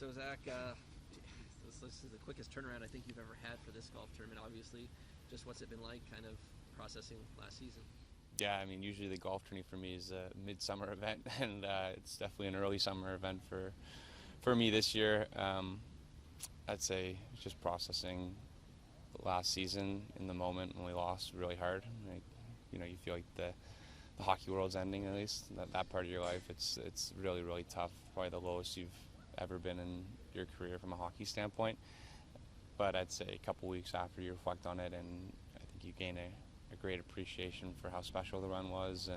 So Zach, this is the quickest turnaround I think you've ever had for this golf tournament. Obviously, just what's it been like, kind of processing last season? Yeah, I mean, usually the golf tourney for me is a midsummer event, and it's definitely an early summer event for me this year. I'd say just processing last season in the moment when we lost really hard. Like, you feel like the hockey world's ending, at least that part of your life. It's really, really tough. Probably the lowest you've ever been in your career from a hockey standpoint. But I'd say a couple weeks after you reflect on it, and I think you gain a great appreciation for how special the run was,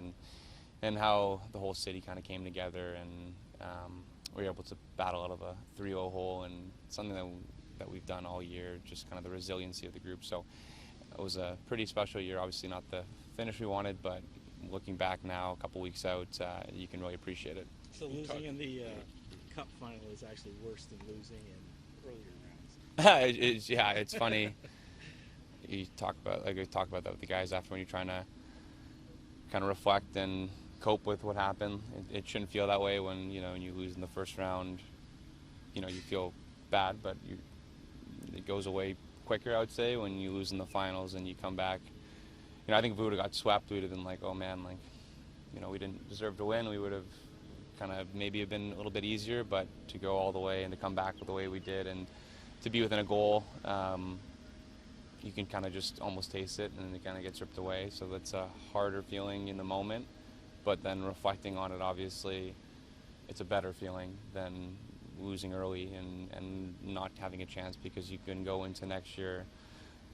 and how the whole city kind of came together, and we were able to battle out of a 3-0 hole, and something that we've done all year, just kind of the resiliency of the group. So it was a pretty special year. Obviously not the finish we wanted, but looking back now, a couple weeks out, you can really appreciate it. So losing in the Cup final is actually worse than losing in earlier rounds. It's funny. We talk about that with the guys after, when you're trying to kind of reflect and cope with what happened. It shouldn't feel that way when when you lose in the first round. You feel bad, but it goes away quicker, I would say, when you lose in the finals and you come back. I think if we would have got swept, we would have been like, oh man, we didn't deserve to win. We would have kind of maybe have been a little bit easier, but to go all the way and to come back the way we did, and to be within a goal, you can kind of just almost taste it, and it kind of gets ripped away. So that's a harder feeling in the moment, but then reflecting on it, obviously, it's a better feeling than losing early and not having a chance, because you can go into next year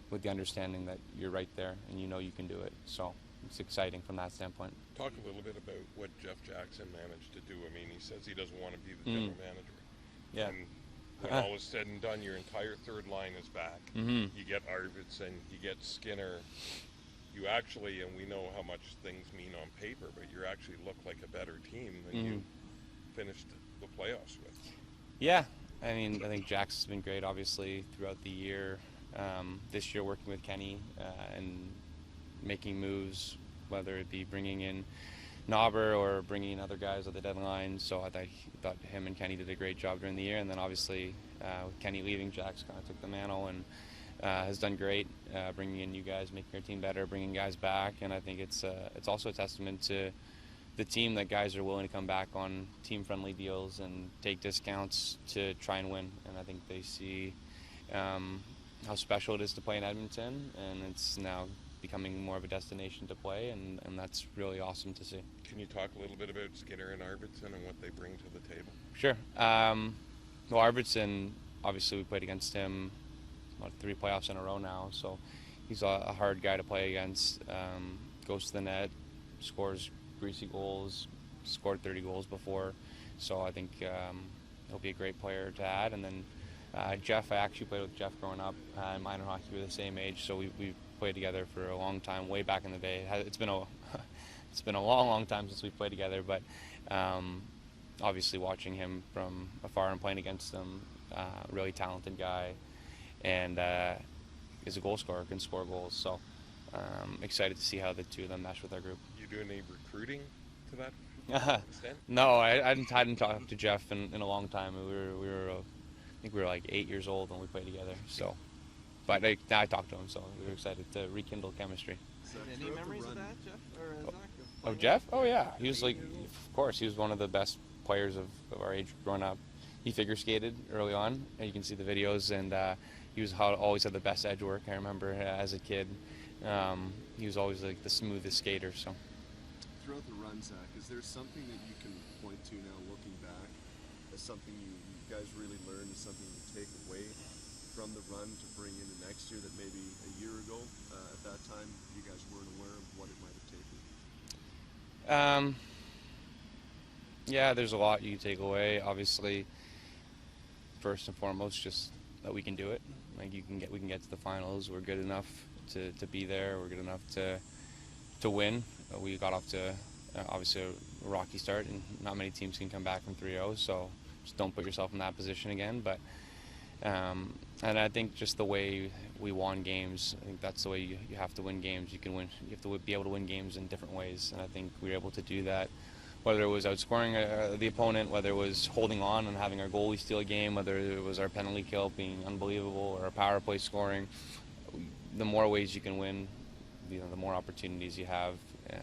with the understanding that you're right there and you can do it. So it's exciting from that standpoint. Talk a little bit about what Jeff Jackson managed to do. I mean, he says he doesn't want to be the general manager. Yeah. And when all is said and done, your entire third line is back. Mm-hmm. You get Arvidsson, you get Skinner. You actually, and we know how much things mean on paper, but you actually look like a better team than you finished the playoffs with. Yeah, I mean, I think Jack's has been great, obviously, throughout the year. This year, working with Kenny and making moves, whether it be bringing in Knobber or bringing in other guys at the deadline. So I thought him and Kenny did a great job during the year. And then obviously, with Kenny leaving, Jack's kind of took the mantle and has done great, bringing in new guys, making our team better, bringing guys back. And I think it's also a testament to the team that guys are willing to come back on team-friendly deals and take discounts to try and win. And I think they see how special it is to play in Edmonton, and it's now becoming more of a destination to play, and that's really awesome to see. Can you talk a little bit about Skinner and Arvidsson and what they bring to the table? Sure. Well, Arvidsson, obviously we played against him about 3 playoffs in a row now, so he's a hard guy to play against. Goes to the net, scores greasy goals, scored 30 goals before, so I think he'll be a great player to add. And then Jeff, I actually played with Jeff growing up in minor hockey. We were the same age, so we played together for a long time, way back in the day. It's been a long time since we played together, but obviously watching him from afar and playing against him, really talented guy, and is a goal scorer, can score goals. So excited to see how the two of them mesh with our group. You do any recruiting to that extent? No, I hadn't talked to Jeff in a long time. We were I think we were like 8 years old when we played together. So, but I talked to him, so we were excited to rekindle chemistry. Any memories of that, Jeff or Zach? Of Jeff? Oh yeah, he was like, of course, he was one of the best players of our age growing up. He figure skated early on, and you can see the videos, and he was always had the best edge work. I remember as a kid, he was always like the smoothest skater. So. Throughout the run, Zach, is there something that you can point to now, looking back, as something you guys really learned, as something you take away from the run to bring into next year that maybe a year ago, at that time, you guys weren't aware of what it might have taken? Yeah, there's a lot you take away. Obviously, first and foremost, just that we can do it. Like we can get to the finals. We're good enough to be there. We're good enough to win. We got off to obviously a rocky start, and not many teams can come back from 3-0. So just don't put yourself in that position again. But and I think just the way we won games, I think that's the way you have to win games. You have to be able to win games in different ways, and I think we were able to do that whether it was outscoring the opponent, whether it was holding on and having our goalie steal a game, whether it was our penalty kill being unbelievable or our power play scoring. The more ways you can win, the more opportunities you have.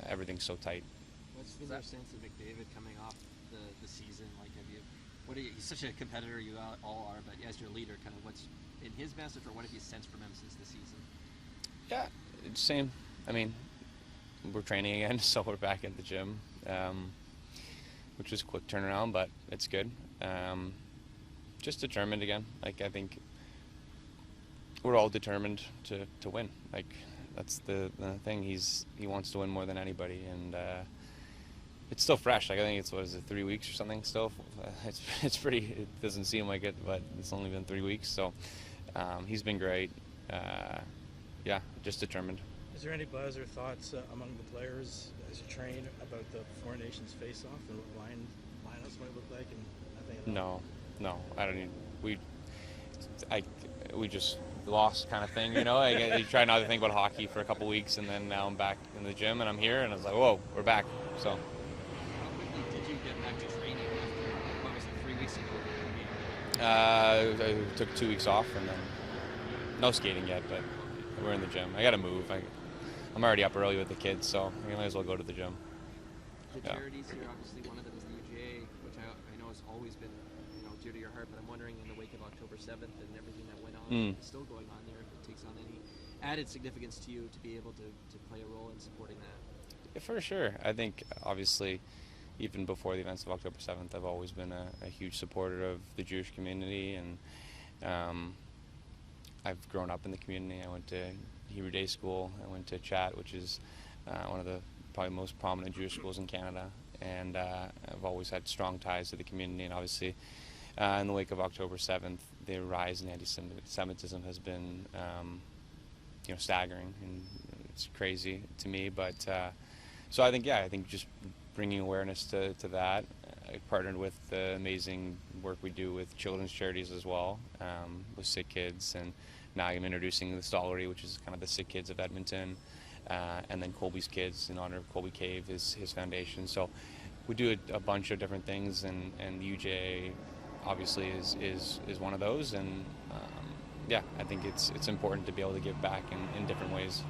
Everything's so tight. What's been your sense of McDavid coming off the season? Like, he's such a competitor, you all are, but as your leader, kind of what's in his message, or what have you sensed from him since the season? Yeah, same. I mean, we're training again, so we're back at the gym, which was a quick turnaround, but it's good. Just determined again. Like, I think we're all determined to win. Like, that's the thing. He wants to win more than anybody, and it's still fresh. Like, I think it's 3 weeks or something still. It's pretty. It doesn't seem like it, but it's only been 3 weeks. So he's been great. Yeah, just determined. Is there any buzz or thoughts among the players as you train about the Four Nations face-off and what lineups might look like and nothing? No, I don't need. We just lost kind of thing, you know. I try not to think about hockey for a couple weeks, and then now I'm back in the gym and I'm here, and I was like, whoa, we're back. So. How quickly did you get back to training after, what was it, 3 weeks ago? I took 2 weeks off, and then no skating yet, but we're in the gym. I got to move. I'm already up early with the kids, so I might as well go to the gym. The charities here, obviously one of them is the UGA, which I know has always been dear to your heart, but I'm wondering in the wake of October 7th and everything that went on, still going on there, if it takes on any added significance to you to be able to play a role in supporting that. Yeah, for sure. I think, obviously, even before the events of October 7th, I've always been a huge supporter of the Jewish community, and I've grown up in the community. I went to Hebrew Day School. I went to Chat, which is one of the probably most prominent Jewish schools in Canada, and I've always had strong ties to the community, and obviously in the wake of October 7th, the rise in anti-Semitism has been staggering, and it's crazy to me, but so I think just bringing awareness to that. I partnered with the amazing work we do with children's charities as well, with Sick Kids, and now I'm introducing the Stollery, which is kind of the Sick Kids of Edmonton, and then Colby's Kids in honor of Colby Cave, his foundation. So we do a bunch of different things, and the UJA obviously is one of those, and I think it's important to be able to give back in different ways.